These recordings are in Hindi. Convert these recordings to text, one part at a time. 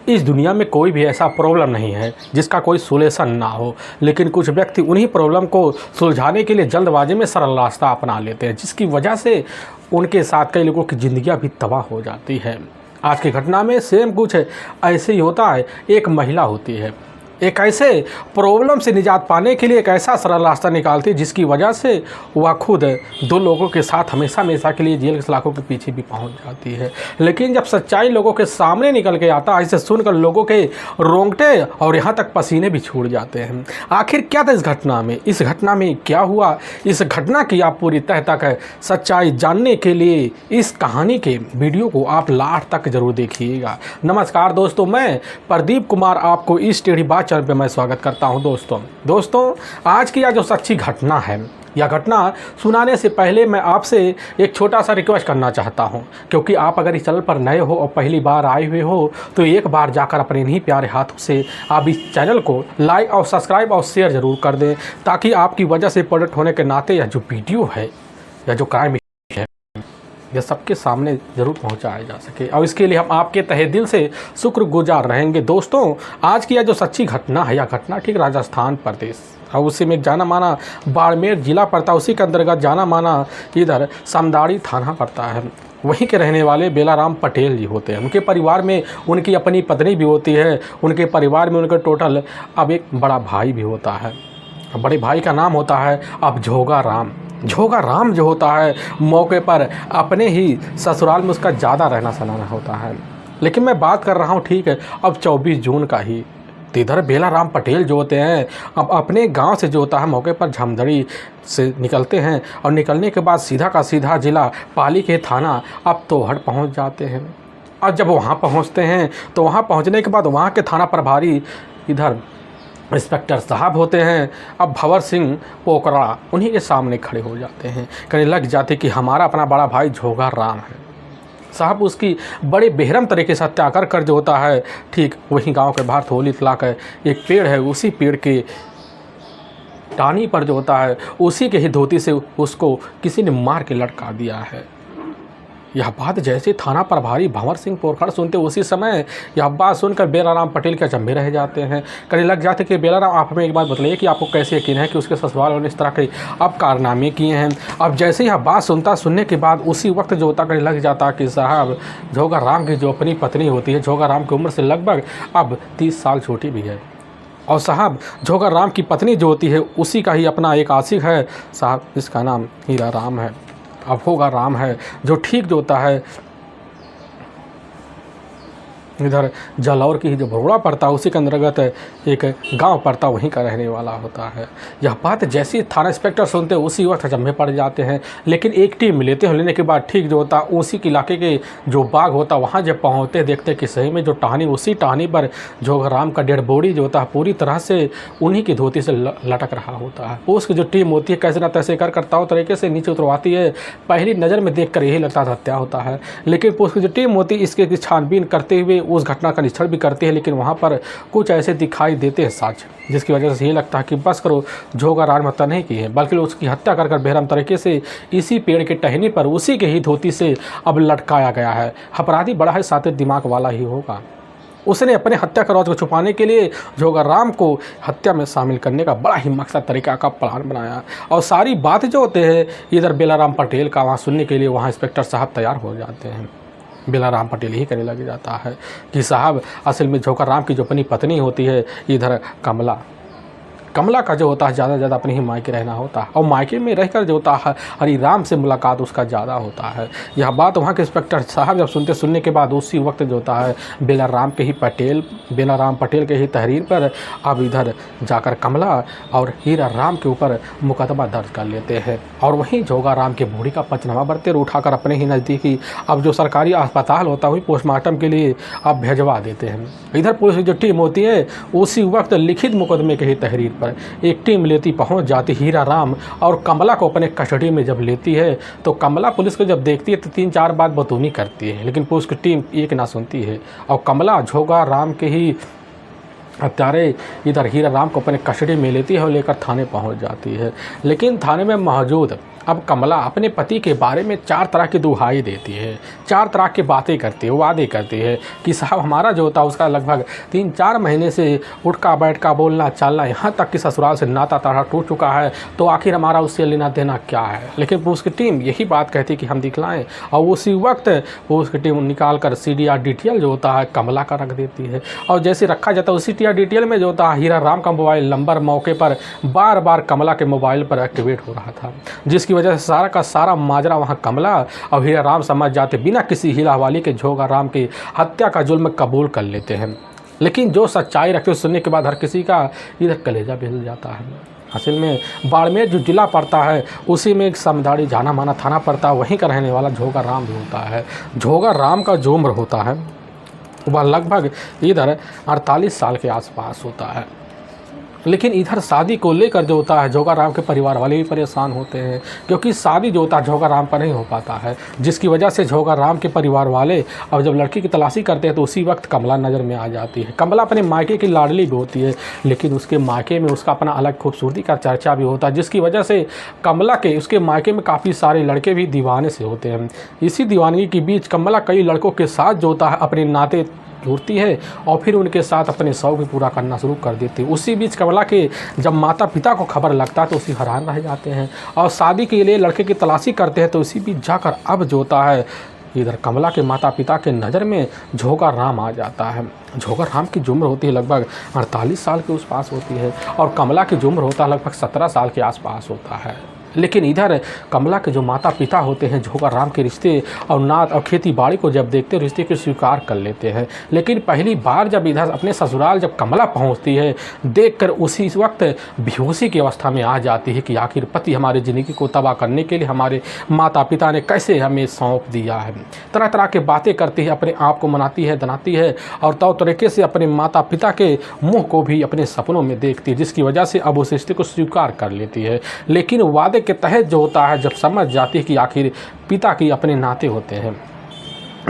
इस दुनिया में कोई भी ऐसा प्रॉब्लम नहीं है जिसका कोई सोल्यूशन ना हो, लेकिन कुछ व्यक्ति उन्हीं प्रॉब्लम को सुलझाने के लिए जल्दबाजी में सरल रास्ता अपना लेते हैं, जिसकी वजह से उनके साथ कई लोगों की ज़िंदगियां भी तबाह हो जाती है। आज की घटना में सेम कुछ ऐसे ही होता है। एक महिला होती है, एक ऐसे प्रॉब्लम से निजात पाने के लिए एक ऐसा सरल रास्ता निकालती है जिसकी वजह से वह खुद दो लोगों के साथ हमेशा हमेशा के लिए जेल के सलाखों के पीछे भी पहुंच जाती है। लेकिन जब सच्चाई लोगों के सामने निकल के आता है, इसे सुनकर लोगों के रोंगटे और यहाँ तक पसीने भी छूट जाते हैं। आखिर क्या था इस घटना में, इस घटना में क्या हुआ, इस घटना की आप पूरी तह तक सच्चाई जानने के लिए इस कहानी के वीडियो को आप लास्ट तक जरूर देखिएगा। नमस्कार दोस्तों, मैं प्रदीप कुमार आपको इस टेढ़ी बात चैनल पे मैं स्वागत करता हूं। दोस्तों आज की यह जो सच्ची घटना है, यह घटना सुनाने से पहले मैं आपसे एक छोटा सा रिक्वेस्ट करना चाहता हूं, क्योंकि आप अगर इस चैनल पर नए हो और पहली बार आए हुए हो तो एक बार जाकर अपने इन्हीं प्यारे हाथों से आप इस चैनल को लाइक और सब्सक्राइब और शेयर ज़रूर कर दें, ताकि आपकी वजह से प्रोडक्ट होने के नाते यह जो वीडियो है, यह जो क्राइम यह सबके सामने ज़रूर पहुंचाया जा सके, और इसके लिए हम आपके तहे दिल से शुक्रगुजार रहेंगे। दोस्तों आज की यह जो सच्ची घटना है, यह घटना ठीक राजस्थान प्रदेश और उसी में एक जाना माना बाड़मेर जिला पड़ता है, उसी के अंतर्गत जाना माना इधर समदाड़ी थाना पड़ता है। वहीं के रहने वाले बेलाराम पटेल जी होते हैं। उनके परिवार में उनकी अपनी पत्नी भी होती है। उनके परिवार में उनका टोटल अब एक बड़ा भाई भी होता है। बड़े भाई का नाम होता है अब झोगा राम जो होता है, मौके पर अपने ही ससुराल में उसका ज़्यादा रहना सहना होता है। लेकिन मैं बात कर रहा हूँ ठीक है अब 24 जून का ही। तो इधर बेलाराम पटेल जो होते हैं अब अपने गांव से जो होता है मौके पर झमदड़ी से निकलते हैं, और निकलने के बाद सीधा का सीधा जिला पाली के थाना अब तोहड़ पहुँच जाते हैं। और जब वहाँ पहुँचते हैं तो वहाँ पहुँचने के बाद वहाँ के थाना प्रभारी इधर इंस्पेक्टर साहब होते हैं, अब भंवर सिंह पोकरा उन्हीं के सामने खड़े हो जाते हैं। कहने लग जाते कि हमारा अपना बड़ा भाई झोगा राम है। साहब उसकी बड़े बेहरम तरीके से हत्या कर जो होता है ठीक वहीं गांव के बाहर थोली तला कर एक पेड़ है, उसी पेड़ के टानी पर जो होता है उसी के ही धोती से उसको किसी ने मार के लटका दिया है। यह बात जैसे थाना प्रभारी भंवर सिंह पोरखड़ सुनते उसी समय यह बात सुनकर बेलाराम पटेल के अचंभे रह जाते हैं। कहने लग जाते कि बेलाराम आप हमें एक बात बताइए कि आपको कैसे यकीन है कि उसके ससुराल ने इस तरह के अब कारनामे किए हैं। अब जैसे यह बात सुनने के बाद उसी वक्त जो होता कहने लग जाता कि साहब झोगा राम की जो अपनी पत्नी होती है, झोगा राम की उम्र से लगभग अब 30 साल छोटी भी है, और साहब झोगा राम की पत्नी जो होती है उसी का ही अपना एक आशिक है साहब, जिसका नाम हीरा राम है, अब होगा राम है, जो ठीक जो होता है इधर जलौर की ही जो भरोड़ा पड़ता है उसी के अंतर्गत एक गांव पड़ता वहीं का रहने वाला होता है। यह बात जैसे ही थाना इंस्पेक्टर सुनते उसी वक्त अचंभे पड़ जाते हैं। लेकिन एक टीम लेते हैं, लेने के बाद ठीक जो होता उसी के इलाके के जो बाग होता वहाँ जब पहुँचते देखते कि सही में जो टहनी उसी टहनी पर झोगा राम का डेड बॉडी जो होता है पूरी तरह से उन्हीं की धोती से लटक रहा होता है। उसकी जो टीम होती है कैसे ना तैसे करता हो तरीके से नीचे उतरवाती है। पहली नज़र में देख कर यही लगता था हत्या होता है, लेकिन उसकी जो टीम होती है इसके छानबीन करते हुए उस घटना का निरीक्षण भी करती है। लेकिन वहाँ पर कुछ ऐसे दिखाई देते हैं साक्ष्य, जिसकी वजह से ये लगता है कि बस करो झोगा राम हत्या नहीं की है, बल्कि उसकी हत्या कर बेरहम तरीके से इसी पेड़ के टहनी पर उसी के ही धोती से अब लटकाया गया है। अपराधी बड़ा है साथ दिमाग वाला ही होगा। उसने अपने हत्या का राज को छुपाने के लिए झोगा राम को हत्या में शामिल करने का बड़ा ही मकसद तरीका का प्लान बनाया, और सारी बात जो होते हैं इधर बेलाराम पटेल का वहाँ सुनने के लिए वहाँ इंस्पेक्टर साहब तैयार हो जाते हैं। बेलाराम पटेल ही कहने लग जाता है कि साहब असल में झोगा राम की जो अपनी पत्नी होती है इधर कमला का जो होता है ज़्यादा अपने ही मायके रहना होता है, और मायके में रहकर जो होता है हरी राम से मुलाकात उसका ज़्यादा होता है। यह बात वहाँ के इंस्पेक्टर साहब जब सुनने के बाद उसी वक्त जो होता है बेलाराम पटेल के ही तहरीर पर अब इधर जाकर कमला और हीरा राम के ऊपर मुकदमा दर्ज कर लेते हैं, और वहीं झोगा राम के बूढ़ी का पंचनामा बरते उठाकर अपने ही नज़दीकी अब जो सरकारी अस्पताल होता है वही पोस्टमार्टम के लिए अब भेजवा देते हैं। इधर पुलिस की जो टीम होती है उसी वक्त लिखित मुकदमे के ही तहरीर पर एक टीम लेती पहुंच जाती हीरा राम और कमला को अपने कस्टडी में जब लेती है तो कमला पुलिस को जब देखती है तो 3-4 बात बतूनी करती है, लेकिन पुलिस की टीम एक ना सुनती है, और कमला झोगा राम के ही हत्यारे इधर हीरा राम को अपने कस्टडी में लेती है और लेकर थाने पहुंच जाती है। लेकिन थाने में मौजूद अब कमला अपने पति के बारे में 4 तरह की दुहाई देती है, 4 तरह की बातें करती है, वादे करती है कि साहब हमारा जो होता है उसका लगभग 3-4 महीने से उठका बैठका बोलना चालना, यहाँ तक कि ससुराल से नाता ताड़ा टूट चुका है, तो आखिर हमारा उससे लेना देना क्या है। लेकिन उसकी टीम यही बात कहती कि हम दिखलाएं, और उसी वक्त वो उसकी टीम निकाल कर CDR DTL जो होता है कमला का रख देती है। और जैसे रखा जाता है उसी CDR DTL में जो होता है हीरा राम का मोबाइल नंबर मौके पर बार बार कमला के मोबाइल पर एक्टिवेट हो रहा था, जिसकी वजह से सारा का सारा माजरा वहाँ कमला और हीरा राम समझ जाते, बिना किसी हिलावाली के झोगा राम की हत्या का जुल्म कबूल कर लेते हैं। लेकिन जो सच्चाई रखते सुनने के बाद हर किसी का इधर कलेजा भी हिल जाता है। असल में बाड़मेर जो जिला पड़ता है उसी में एक समदाड़ी जाना माना थाना पड़ता है, वहीं का रहने वाला झोगा राम भी होता है। झोगा राम का जो उम्र होता है वह लगभग इधर 48 साल के आसपास होता है। लेकिन इधर शादी को लेकर जो होता है झोगा राम के परिवार वाले भी परेशान होते हैं, क्योंकि शादी जो होता है झोगा राम का नहीं हो पाता है, जिसकी वजह से झोगा राम के परिवार वाले अब जब लड़की की तलाशी करते हैं तो उसी वक्त कमला नज़र में आ जाती है। कमला अपने मायके की लाडली भी होती है, लेकिन उसके मायके में उसका अपना अलग खूबसूरती का चर्चा भी होता है, जिसकी वजह से कमला के उसके मायके में काफ़ी सारे लड़के भी दीवाने से होते हैं। इसी दीवानगी के बीच कमला कई लड़कों के साथ जो होता है अपने नाते जुड़ती है और फिर उनके साथ अपने शौक भी पूरा करना शुरू कर देती है। उसी बीच कमला के जब माता पिता को खबर लगता है तो उसी हैरान रह जाते हैं और शादी के लिए लड़के की तलाशी करते हैं। तो इसी बीच जाकर अब जो होता है इधर कमला के माता पिता के नज़र में झोगा राम आ जाता है। झोगा राम की उम्र होती है लगभग 48 साल के उस पास होती है और कमला की उम्र होता है लगभग 17 साल के आसपास होता है। लेकिन इधर कमला के जो माता पिता होते हैं झोगा राम के रिश्ते और नात और खेती बाड़ी को जब देखते रिश्ते को स्वीकार कर लेते हैं। लेकिन पहली बार जब इधर अपने ससुराल जब कमला पहुंचती है देखकर उसी वक्त बेहोशी की अवस्था में आ जाती है कि आखिर पति हमारी ज़िंदगी को तबाह करने के लिए हमारे माता पिता ने कैसे हमें सौंप दिया है। तरह तरह की बातें करती है, अपने आप को मनाती है दनाती है और तौर तरीके से अपने माता पिता के मुँह को भी अपने सपनों में देखती है, जिसकी वजह से अब उस रिश्ते को स्वीकार कर लेती है। लेकिन वादे के तहत जो होता है जब समझ जाती है कि आखिर पिता की अपने नाते होते हैं,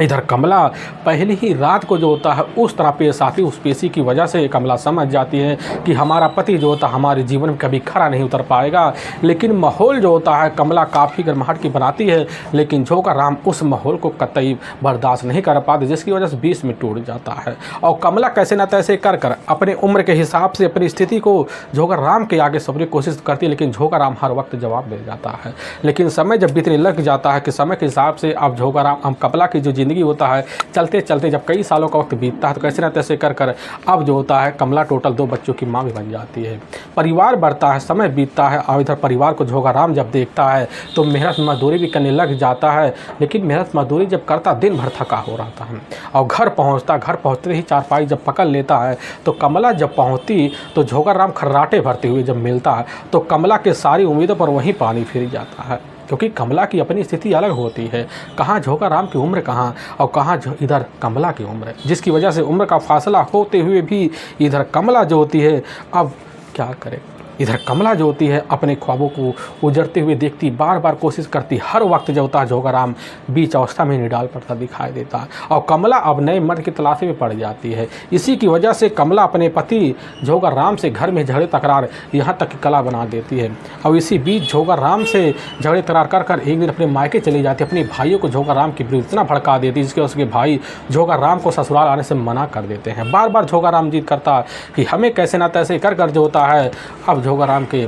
इधर कमला पहली ही रात को जो होता है उस तरह पेश आती है, उस पेशी की वजह से कमला समझ जाती है कि हमारा पति जो होता है हमारे जीवन में कभी खरा नहीं उतर पाएगा। लेकिन माहौल जो होता है कमला काफ़ी गर्माहट की बनाती है, लेकिन झोगा राम उस माहौल को कतई बर्दाश्त नहीं कर पाते, जिसकी वजह से बीच में टूट जाता है और कमला कैसे न तैसे कर कर अपने उम्र के हिसाब से अपनी स्थिति को झोगा राम के आगे सबने कोशिश करती है। लेकिन झोगा राम हर वक्त जवाब दे जाता है। लेकिन समय जब बीतने लग जाता है कि समय के हिसाब से अब झोगा राम कमला की जो ज़िंदगी होता है चलते चलते जब कई सालों का वक्त बीतता है तो कैसे न तैसे कर कर अब जो होता है कमला टोटल 2 बच्चों की माँ भी बन जाती है। परिवार बढ़ता है, समय बीतता है और इधर परिवार को झोगा राम जब देखता है तो मेहनत मजदूरी भी करने लग जाता है। लेकिन मेहनत मजदूरी जब करता दिन भर थका हो रहता है और घर पहुँचते ही चारपाई जब पकड़ लेता है तो कमला जब पहुँचती तो झोगा राम खर्राटे भरते हुए जब मिलता है तो कमला के सारी उम्मीदों पर वहीं पानी फिर जाता है, क्योंकि कमला की अपनी स्थिति अलग होती है। कहाँ झोगा राम की उम्र कहाँ और कहाँ इधर कमला की उम्र, जिसकी वजह से उम्र का फासला होते हुए भी इधर कमला जो होती है अब क्या करे। इधर कमला जो होती है अपने ख्वाबों को उजरते हुए देखती, बार बार कोशिश करती, हर वक्त जो होता है झोगा राम बीच अवस्था में निडाल पड़ता दिखाई देता है और कमला अब नए मर्द की तलाशी में पड़ जाती है। इसी की वजह से कमला अपने पति झोगा राम से घर में झगड़े तकरार यहाँ तक की कला बना देती है और इसी बीच झोगा राम से झगड़े तकरार कर कर एक दिन अपने मायके चली जाती है। अपने भाइयों को झोगा राम की विरुद्ध इतना भड़का देती है जिसके उसके भाई झोगा राम को ससुराल आने से मना कर देते हैं। बार बार झोगा राम जिद करता कि हमें कैसे ना तैसे कर कर जो होता है अब झोगा राम के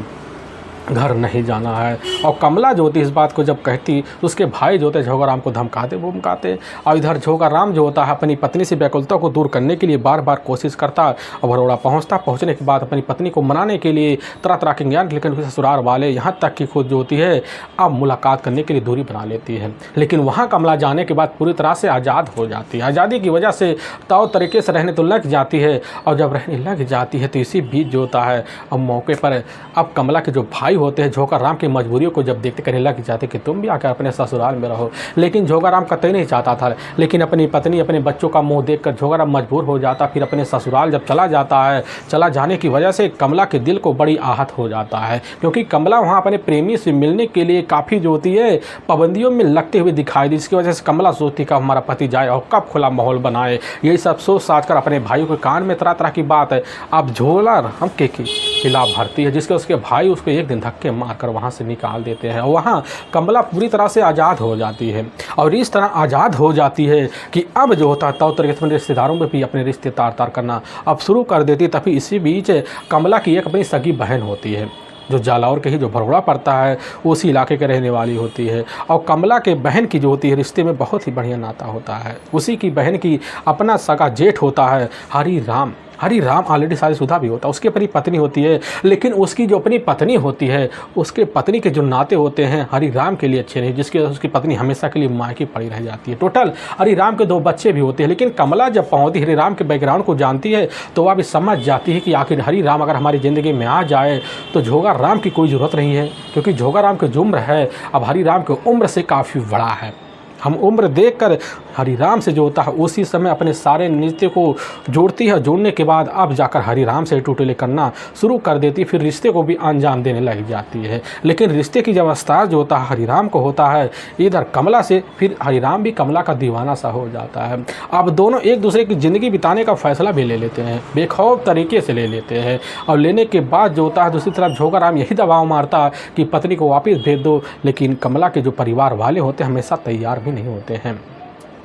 घर नहीं जाना है। और कमला जो होती है इस बात को जब कहती तो उसके भाई जो होते झोगा राम को धमकाते और इधर झोगा राम जो होता है अपनी पत्नी से व्याकुलता को दूर करने के लिए बार बार कोशिश करता और बड़ौदा पहुंचने के बाद अपनी पत्नी को मनाने के लिए तरह तरह के ज्ञान, लेकिन ससुराल वाले यहाँ तक कि खुद जो होती है अब मुलाकात करने के लिए दूरी बना लेती है। लेकिन वहाँ कमला जाने के बाद पूरी तरह से आज़ाद हो जाती है। आज़ादी की वजह से तौर तरीके से रहने तो लग जाती है और जब रहने लग जाती है तो इसी बीच जो होता है अब मौके पर अब कमला के जो भाई होते हैं झोगा राम की मजबूरियों को जब देखते कहने लग जाते कि तुम भी आकर अपने ससुराल में रहो। लेकिन झोगा राम कतई नहीं चाहता था, लेकिन अपनी पत्नी अपने बच्चों का मुंह देखकर झोगा राम मजबूर हो जाता। फिर अपने ससुराल जब चला जाता है, चला जाने की वजह से कमला के दिल को बड़ी आहत हो जाता है, क्योंकि कमला वहाँ अपने प्रेमी से मिलने के लिए काफ़ी जो होती है पाबंदियों में लगते हुए दिखाई दी, जिसकी वजह से कमला सोचती कब हमारा पति जाए और कब खुला माहौल बनाए। यही सब सोच साच कर अपने भाइयों के कान में तरह तरह की बात है अब झोला राम के खिलाफ भरती है, जिसके उसके भाई उसको एक दिन धक्के मारकर वहाँ से निकाल देते हैं। वहाँ कमला पूरी तरह से आज़ाद हो जाती है और इस तरह आज़ाद हो जाती है कि अब जो होता है तौर तरीके से अपने रिश्तेदारों में भी अपने रिश्ते तार करना अब शुरू कर देती है। तभी इसी बीच कमला की एक अपनी सगी बहन होती है जो जालौर के ही जो भरौड़ा पड़ता है उसी इलाके के रहने वाली होती है। और कमला के बहन की जो होती है रिश्ते में बहुत ही बढ़िया नाता होता है। उसी की बहन की अपना सगा जेठ होता है हरी राम ऑलरेडी शादीशुदा भी होता है, उसकी अपनी पत्नी होती है, लेकिन उसकी जो अपनी पत्नी होती है उसके पत्नी के जो नाते होते हैं हरी राम के लिए अच्छे नहीं, जिसके उसकी पत्नी हमेशा के लिए मायके पड़ी रह जाती है। टोटल हरी राम के 2 बच्चे भी होते हैं, लेकिन कमला जब पहुँचती हरी राम के बैकग्राउंड को जानती है तो वह भी समझ जाती है कि आखिर हरी राम अगर हमारी ज़िंदगी में आ जाए तो झोगा राम की कोई ज़रूरत नहीं है, क्योंकि झोगा राम की जो उम्र है अब हरी राम की उम्र से काफ़ी बड़ा है। हम उम्र देखकर हरी राम से जो होता है उसी समय अपने सारे नृत्य को जोड़ती है। जोड़ने के बाद अब जाकर हरी राम से टूटले करना शुरू कर देती, फिर रिश्ते को भी अंजाम देने लग जाती है। लेकिन रिश्ते की जब अवस्था जो होता है हरी राम को होता है इधर कमला से, फिर हरी राम भी कमला का दीवाना सा हो जाता है। अब दोनों एक दूसरे की ज़िंदगी बिताने का फैसला भी ले लेते हैं, बेखौफ तरीके से ले लेते हैं। और लेने के बाद जो होता है दूसरी तरफ झोगा राम यही दबाव मारता है कि पत्नी को वापस भेज दो, लेकिन कमला के जो परिवार वाले होते हैं हमेशा तैयार भी नहीं होते हैं।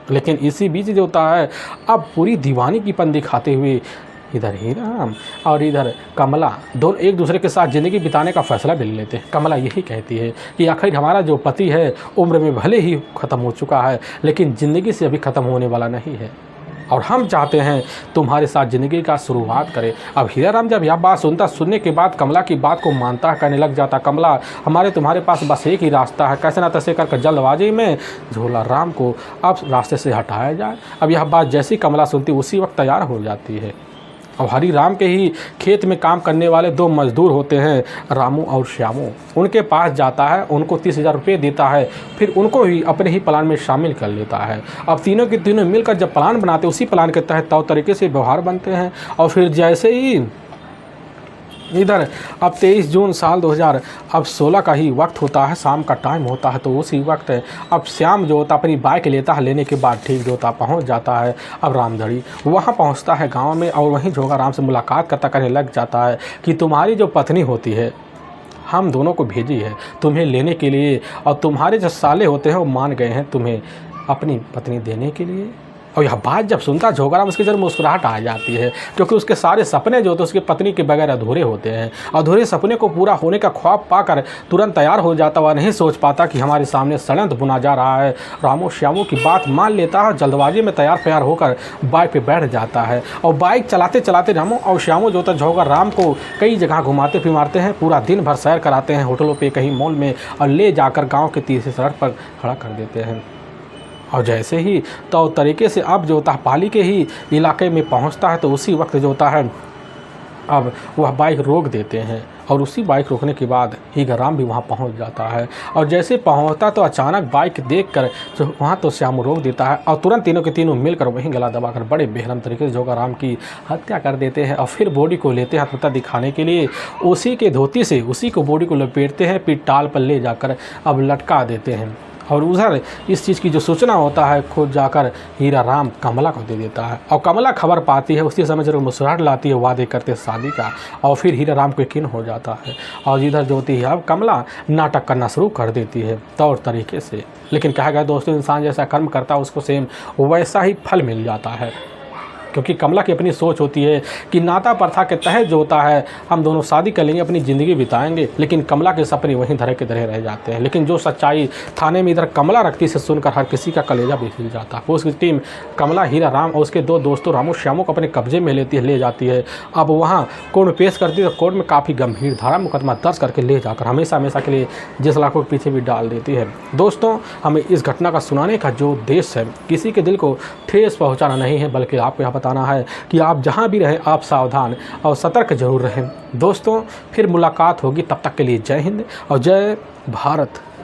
लेकिन इसी बीच जो होता है अब पूरी दीवानी की पन दिखाते हुए इधर ही राम और इधर कमला दोनों एक दूसरे के साथ ज़िंदगी बिताने का फैसला भी ले लेते हैं। कमला यही कहती है कि आखिर हमारा जो पति है उम्र में भले ही ख़त्म हो चुका है लेकिन ज़िंदगी से अभी ख़त्म होने वाला नहीं है और हम चाहते हैं तुम्हारे साथ ज़िंदगी का शुरुआत करें। अब हीरा राम जब यह बात सुनने के बाद कमला की बात को मानता है, कहने लग जाता कमला तुम्हारे पास बस एक ही रास्ता है, कैसे ना तैसे करके जल्दबाजी में झोला राम को अब रास्ते से हटाया जाए। अब यह बात जैसी कमला सुनती उसी वक्त तैयार हो जाती है। और हरी राम के ही खेत में काम करने वाले 2 मजदूर होते हैं रामू और श्यामू, उनके पास जाता है, उनको 30,000 रुपये देता है, फिर उनको ही अपने ही प्लान में शामिल कर लेता है। अब तीनों के तीनों मिलकर जब प्लान बनाते हैं उसी प्लान के तहत तौर तरीके से व्यवहार बनते हैं। और फिर जैसे ही इधर अब 23 जून साल 2016 का ही वक्त होता है, शाम का टाइम होता है, तो उसी वक्त अब श्याम जो होता अपनी बाइक लेता है, लेने के बाद ठीक जो होता पहुंच जाता है अब रामधड़ी। वहां पहुंचता है गांव में और वहीं झोगा राम से मुलाकात करने लग जाता है कि तुम्हारी जो पत्नी होती है हम दोनों को भेजी है तुम्हें लेने के लिए, और तुम्हारे जो साले होते हैं वो मान गए हैं तुम्हें अपनी पत्नी देने के लिए। और यह बात जब सुनता झोगा राम उसके जरूर मुस्कुराहट आ जाती है, क्योंकि उसके सारे सपने जो होते हैं उसकी पत्नी के बगैर अधूरे होते हैं। अधूरे सपने को पूरा होने का ख्वाब पाकर तुरंत तैयार हो जाता हुआ नहीं सोच पाता कि हमारे सामने षड्यंत्र बुना जा रहा है। रामू श्यामू की बात मान लेता है, जल्दबाजी में तैयार होकर बाइक पर बैठ जाता है और बाइक चलाते चलाते रामू और श्यामू जो होता है झोगा राम को कई जगह घुमाते फिमाते हैं, पूरा दिन भर सैर कराते हैं होटलों पर, कहीं मॉल में, और ले जाकर गाँव के तीसरी सड़क पर खड़ा कर देते हैं। और जैसे ही तो तरीके से अब जो होता है पाली के ही इलाके में पहुंचता है तो उसी वक्त जो होता है अब वह बाइक रोक देते हैं और उसी बाइक रोकने के बाद हीरा राम भी वहां पहुंच जाता है। और जैसे पहुंचता तो अचानक बाइक देखकर जो वहां तो श्याम रोक देता है और तुरंत तीनों के तीनों मिलकर वहीं गला दबाकर बड़े बेहरम तरीके से झोगा राम की हत्या कर देते हैं। और फिर बॉडी को लेते हैं हत्या दिखाने के लिए, उसी के धोती से उसी को बॉडी को लपेटते हैं, फिर टाल पर ले जाकर अब लटका देते हैं। और उधर इस चीज़ की जो सूचना होता है खुद जाकर हीरा राम कमला को दे देता है और कमला खबर पाती है, उसी समय जरूर मुस्कुराहट लाती है वादे करते शादी का, और फिर हीरा राम को यकीन हो जाता है। और इधर जो होती है अब कमला नाटक करना शुरू कर देती है तौर तरीके से। लेकिन कहा गया दोस्तों इंसान जैसा कर्म करता है उसको सेम वैसा ही फल मिल जाता है, क्योंकि कमला की अपनी सोच होती है कि नाता प्रथा के तहत जो होता है हम दोनों शादी कर लेंगे, अपनी ज़िंदगी बिताएंगे, लेकिन कमला के सपने वहीं धरे के धरे रह जाते हैं। लेकिन जो सच्चाई थाने में इधर कमला रखती से सुनकर हर किसी का कलेजा भी हिल जाता है। उसकी टीम कमला हीरा राम और उसके 2 दोस्तों रामू श्यामू को अपने कब्जे में ले जाती है। अब वहाँ कोर्ट में पेश करती है तो कोर्ट में काफ़ी गंभीर धारा मुकदमा दर्ज करके ले जाकर हमेशा के लिए 10 लाखों के पीछे भी डाल देती है। दोस्तों हमें इस घटना का सुनाने का जो उद्देश्य है किसी के दिल को ठेस पहुँचाना नहीं है, बल्कि आपको यह बताना है कि आप जहां भी रहें आप सावधान और सतर्क जरूर रहें। दोस्तों फिर मुलाकात होगी, तब तक के लिए जय हिंद और जय भारत।